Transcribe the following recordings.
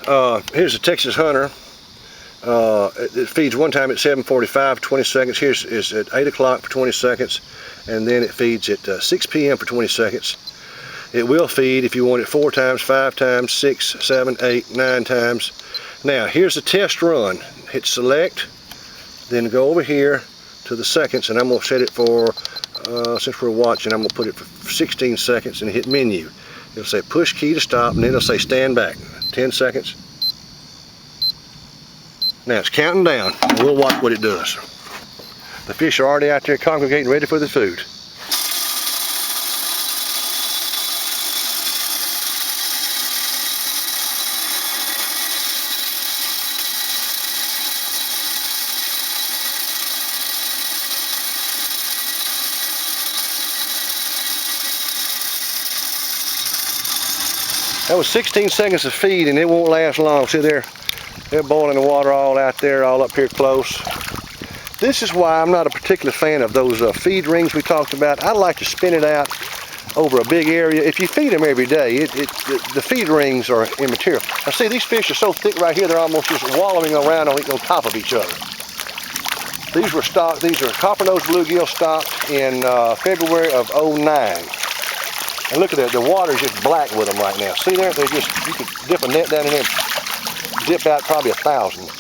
Here's a Texas Hunter. It feeds one time at 7:45 for 20 seconds. Here's is at 8 o'clock for 20 seconds. And then it feeds at 6 p.m. for 20 seconds. It will feed if you want it 4 times, 5 times, 6, 7, 8, 9 times. Now, here's a test run. Hit select, then go over here to the seconds, and I'm going to set it for, since we're watching, I'm going to put it for 16 seconds and hit menu. It'll say push key to stop, and then it'll say stand back. 10 seconds. Now it's counting down, and we'll watch what it does. The fish are already out there congregating, ready for the food. That was 16 seconds of feed, and it won't last long. See, they're boiling the water all out there, all up here close. This is why I'm not a particular fan of those feed rings we talked about. I like to spin it out over a big area. If you feed them every day, the feed rings are immaterial. Now see, these fish are so thick right here, they're almost just wallowing around on top of each other. These were stocked, these are copper-nosed bluegill stocked in February of '09. And look at that, the water's just black with them right now. See there, they're just, you could dip a net down in there, dip out probably 1,000.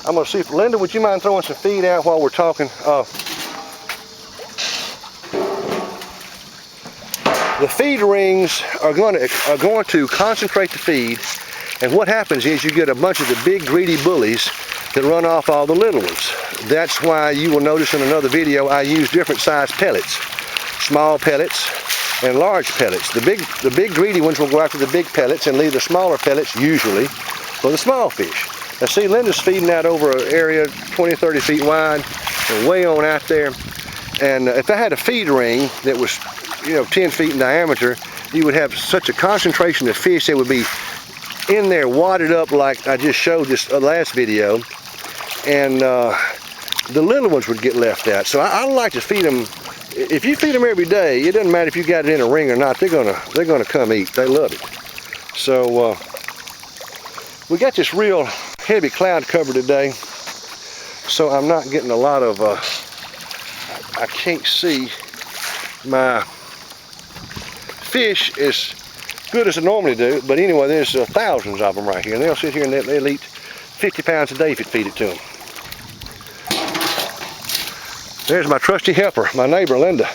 I'm gonna see if, Linda, would you mind throwing some feed out while we're talking? The feed rings are going to concentrate the feed, and what happens is you get a bunch of the big greedy bullies that run off all the little ones. That's why you will notice in another video I use different size pellets. Small pellets and large pellets. The big greedy ones will go after the big pellets and leave the smaller pellets usually for the small fish. Now see, Linda's feeding out over an area 20, 30 feet wide and way on out there. And if I had a feed ring that was, 10 feet in diameter, you would have such a concentration of fish that would be in there wadded up like I just showed this last video. And the little ones would get left out. So I like to feed them. If you feed them every day, it doesn't matter if you got it in a ring or not, they're gonna come eat. They love it. So we got this real heavy cloud cover today, so I'm not getting a lot of, I can't see my fish as good as I normally do, but anyway, there's thousands of them right here, and they'll sit here and they'll eat 50 pounds a day if you feed it to them. There's my trusty helper, my neighbor, Linda.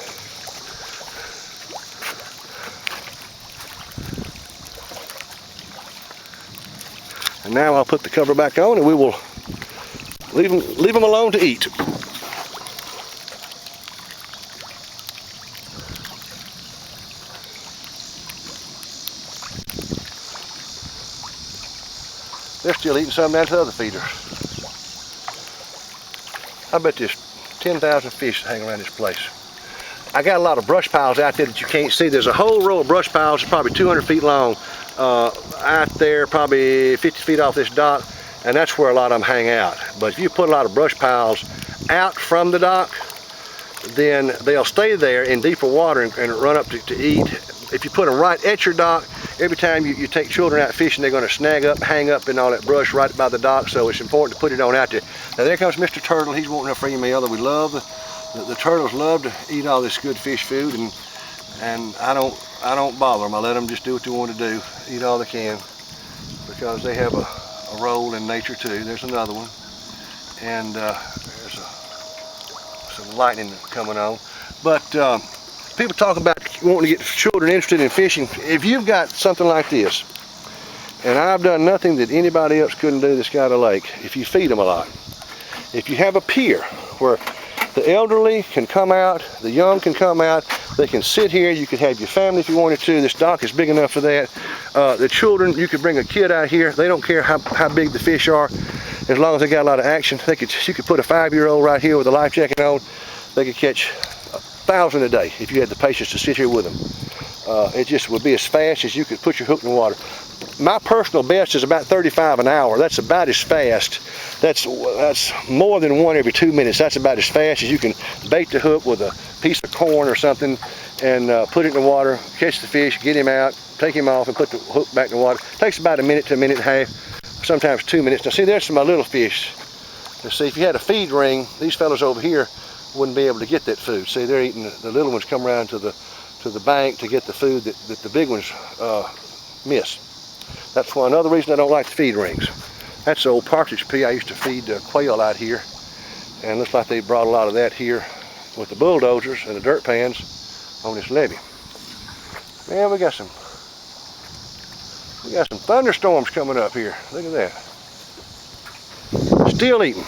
And now I'll put the cover back on and we will leave them alone to eat. They're still eating some down to other feeders. I bet there's 10,000 fish hang around this place. I got a lot of brush piles out there that you can't see. There's a whole row of brush piles, probably 200 feet long, out there, probably 50 feet off this dock, and that's where a lot of them hang out. But if you put a lot of brush piles out from the dock, then they'll stay there in deeper water and run up to eat. If you put them right at your dock, every time you take children out fishing, they're going to snag up, hang up in all that brush right by the dock, so it's important to put it on out there. Now there comes Mr. Turtle. He's wanting a free meal. We love the turtles love to eat all this good fish food, and I don't bother them. I let them just do what they want to do, eat all they can, because they have a role in nature too. There's another one, and there's some lightning coming on. But people talk about wanting to get children interested in fishing. If you've got something like this, and I've done nothing that anybody else couldn't do that's got a lake, if you feed them a lot, if you have a pier where the elderly can come out, the young can come out, they can sit here, you could have your family if you wanted to, this dock is big enough for that. The children, you could bring a kid out here, they don't care how big the fish are, as long as they got a lot of action. You could put a 5-year-old right here with a life jacket on, they could catch 1,000 a day if you had the patience to sit here with them. It just would be as fast as you could put your hook in the water. My personal best is about 35 an hour. That's about as fast. That's more than one every 2 minutes. That's about as fast as you can bait the hook with a piece of corn or something and put it in the water, catch the fish, get him out, take him off and put the hook back in the water. Takes about a minute to a minute and a half, sometimes 2 minutes. Now see, there's some of my little fish. Now see, if you had a feed ring, these fellows over here wouldn't be able to get that food. See, they're eating, the little ones come around to the bank to get the food that the big ones miss. That's one another reason I don't like the feed rings. That's the old partridge pea I used to feed quail out here, and looks like they brought a lot of that here with the bulldozers and the dirt pans on this levee. Man, we got some thunderstorms coming up here. Look at that. Still eating.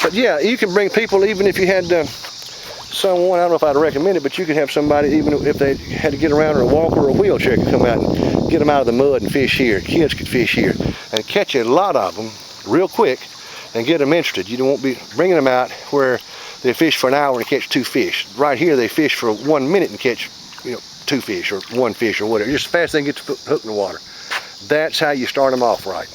But yeah, you can bring people, even if you had someone, I don't know if I'd recommend it, but you could have somebody, even if they had to get around in a walker or a wheelchair, could come out and get them out of the mud and fish here. Kids could fish here and catch a lot of them real quick and get them interested. You won't be bringing them out where they fish for an hour and catch 2 fish. Right here, they fish for 1 minute and catch 2 fish or 1 fish or whatever, just as fast as they can get the hook in the water. That's how you start them off right.